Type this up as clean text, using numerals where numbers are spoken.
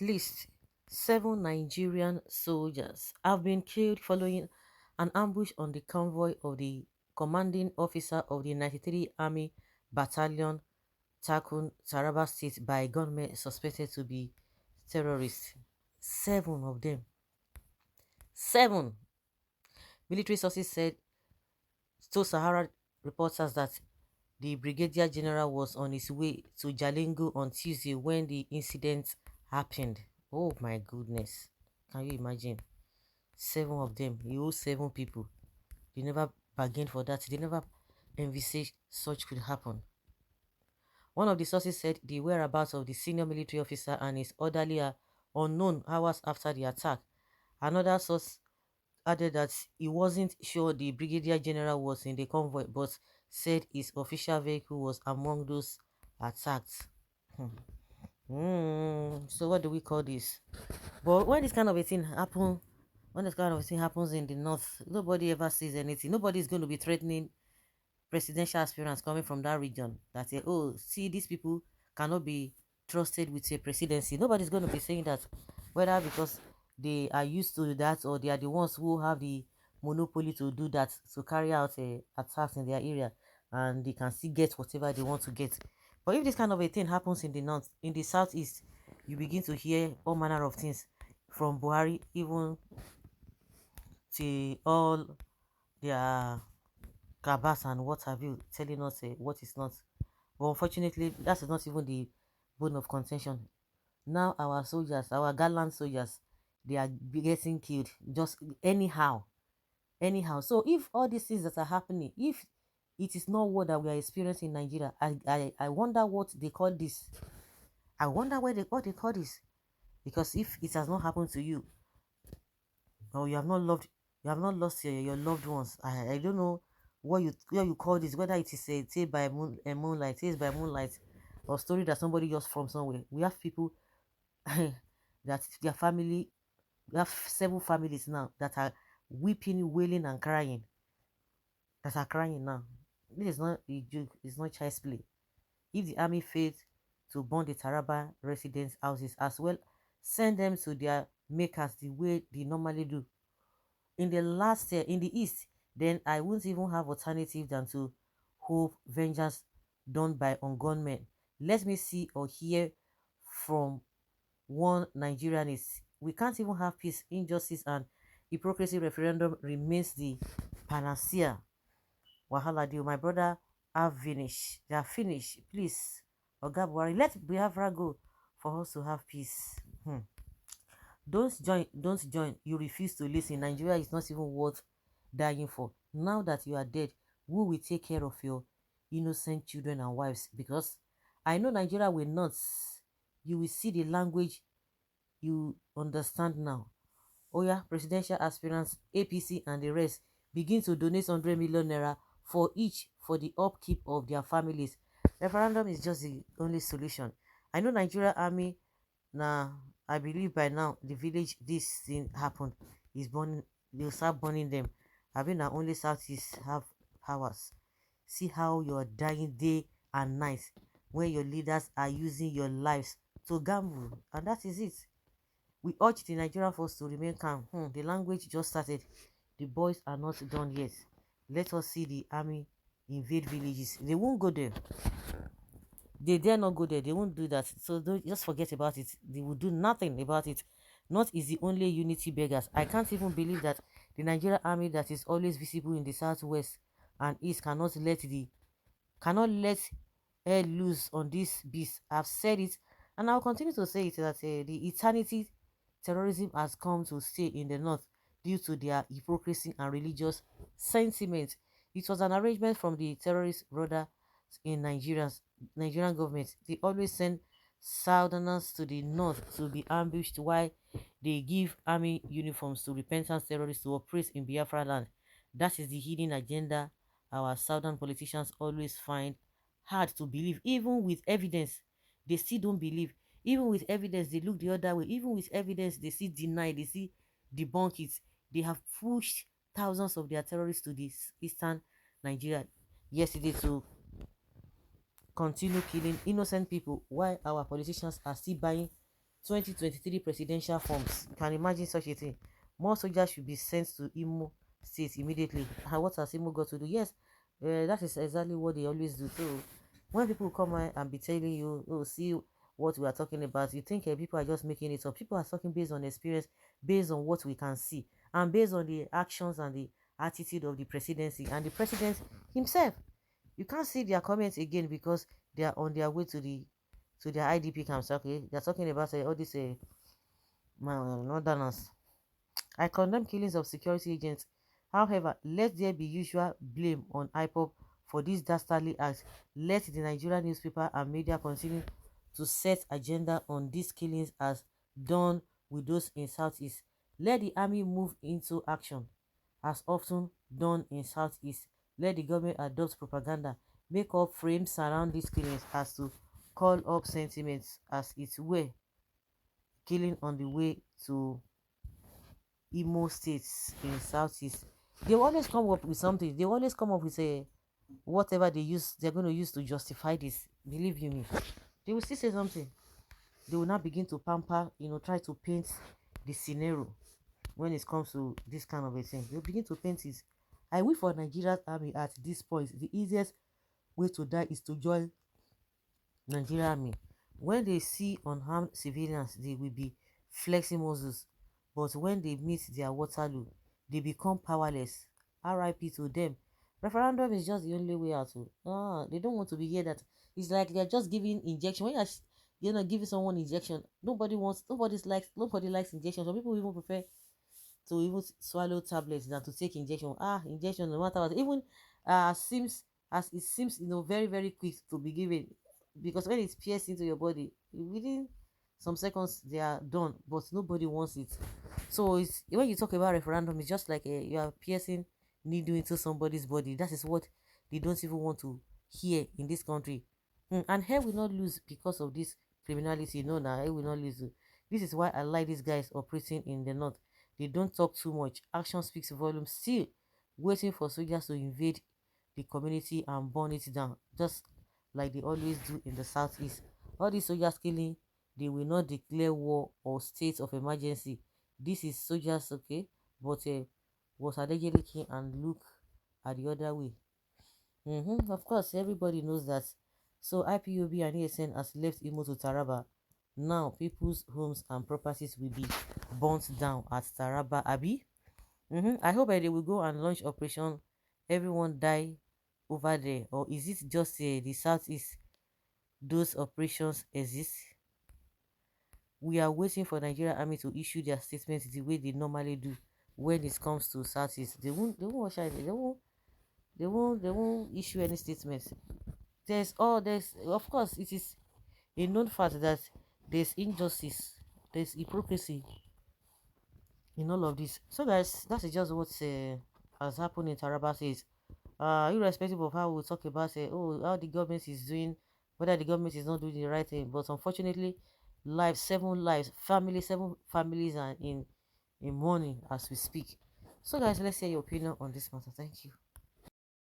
least 7 Nigerian soldiers have been killed following an ambush on the convoy of the commanding officer of the 93 Army Battalion, Takun, Taraba State by gunmen suspected to be terrorists. 7 of them. 7. Military sources said to Sahara reporters that the Brigadier General was on his way to Jalingo on Tuesday when the incident happened. Oh my goodness. Can you imagine? 7 of them. You owe 7 people. They never bargained for that. They never envisaged such could happen. One of the sources said the whereabouts of the senior military officer and his orderly are unknown hours after the attack. Another source added that he wasn't sure the Brigadier General was in the convoy, but said his official vehicle was among those attacked. So what do we call this? But when this kind of a thing happens, when this kind of a thing happens in the north, nobody ever says anything. Nobody is going to be threatening presidential aspirants coming from that region that say, oh, see, these people cannot be trusted with a presidency. Nobody's going to be saying that, whether because they are used to that or they are the ones who have the monopoly to do that, to carry out attacks in their area, and they can still get whatever they want to get. But if this kind of a thing happens in the north, in the southeast, you begin to hear all manner of things from Buhari, even to all their cabas and what have you, telling us what is not. But unfortunately, that is not even the bone of contention. Now our soldiers, our gallant soldiers, they are getting killed just anyhow. So if all these things that are happening, if it is not what that we are experiencing in Nigeria, I wonder what they call this. I wonder what they call this. Because if it has not happened to you, or you have not lost your loved ones, I don't know what you call this, whether it is a tale by moonlight, tales by moonlight, or story that somebody just from somewhere. We have people that their family, we have several families now that are weeping, wailing, and crying. That are crying now. This is not a joke. It's not child's play. If the army failed to burn the Taraba residents' houses as well, send them to their makers the way they normally do. In the last year, in the east, then I wouldn't even have alternative than to hope vengeance done by ungunmen. Let me see or hear from one Nigerianist. We can't even have peace, injustice, and hypocrisy. Referendum remains the panacea. Wahala deal, my brother have finished. They are finished. Please, Oga Buhari, let Biafra go for us to have peace. Don't join. You refuse to listen. Nigeria is not even worth dying for. Now that you are dead, who will take care of your innocent children and wives? Because I know Nigeria will not. You will see the language you understand now. Oh yeah, presidential aspirants, APC and the rest begin to donate 100 million naira for each for the upkeep of their families. Referendum is just the only solution. I know Nigeria Army. Now, I believe by now the village this thing happened is burning. They'll start burning them. I mean, now only Southeast have powers. See how you're dying day and night when your leaders are using your lives to gamble, and that is it. We urge the Nigerian force to remain calm. The language just started. The boys are not done yet. Let us see the army invade villages. They won't go there. They dare not go there. They won't do that. So don't just forget about it. They will do nothing about it. Not is the only unity beggars. I can't even believe that the Nigerian army that is always visible in the southwest and east cannot let air loose on this beast. I've said it, and I'll continue to say it, that the eternity terrorism has come to stay in the north due to their hypocrisy and religious sentiment. It was an arrangement from the terrorist brothers in Nigerian government. They always send southerners to the north to be ambushed while they give army uniforms to repentant terrorists to operate in Biafra land. That is the hidden agenda our southern politicians always find hard to believe. Even with evidence, they still don't believe. Even with evidence, they look the other way. Even with evidence, they still deny, they still debunk it. They have pushed thousands of their terrorists to this eastern Nigeria yesterday to continue killing innocent people while our politicians are still buying 2023 presidential forms. You can imagine such a thing. More soldiers should be sent to Imo State immediately. And what has Imo got to do? Yes, that is exactly what they always do. So when people come out and be telling you, oh, see what we are talking about, you think people are just making it up. People are talking based on experience, based on what we can see, and based on the actions and the attitude of the presidency and the president himself. You can't see their comments again because they are on their way to their IDP camps. Okay, they're talking about all these northerners. I condemn killings of security agents. However, let there be usual blame on IPOB for this dastardly act. Let the Nigerian newspaper and media continue to set agenda on these killings as done with those in Southeast. Let the army move into action as often done in Southeast. Let the government adopt propaganda, make up frames around these killings as to call up sentiments as it were killing on the way to Imo states in Southeast. They always come up with something. They always come up with a whatever they're going to use to justify this. Believe you me, they will still say something. They will now begin to pamper, try to paint the scenario when it comes to this kind of a thing. They'll begin to paint it. I wish for Nigeria's army at this point, the easiest way to die is to join Nigerian army. When they see unarmed civilians, they will be flexing muscles. But when they meet their Waterloo, they become powerless. RIP to them. Referendum is just the only way out. They don't want to be here. That it's like they're just giving injection. When you're giving someone injection, nobody likes injection. Some people even prefer to even swallow tablets than to take injection. Injection, no matter what. Even it seems very, very quick to be given, because when it's pierced into your body, within some seconds they are done, but nobody wants it. So it's when you talk about referendum, it's just like you are piercing needle into somebody's body. That is what they don't even want to hear in this country. And here will not lose because of this criminality. No, now here will not lose. This is why I like these guys operating in the north. They don't talk too much. Action speaks volume. Still waiting for soldiers to invade the community and burn it down, just like they always do in the southeast. All these soldiers killing, they will not declare war or state of emergency. This is soldiers, okay, but was allegedly king and look at the other way. Of course, everybody knows that. So IPOB and ASN has left Imo to Taraba. Now people's homes and properties will be burnt down at Taraba, Abi. I hope they will go and launch operation everyone die over there, or is it just the southeast those operations exist? We are waiting for Nigeria army to issue their statements the way they normally do when it comes to southeast. They won't issue any statements. There's of course it is a known fact that there's injustice, there's hypocrisy in all of this. So guys, that is just what has happened in Taraba says. Irrespective of how we talk about how the government is doing, whether the government is not doing the right thing, but unfortunately, seven families are in mourning as we speak. So guys, let's hear your opinion on this matter. Thank you.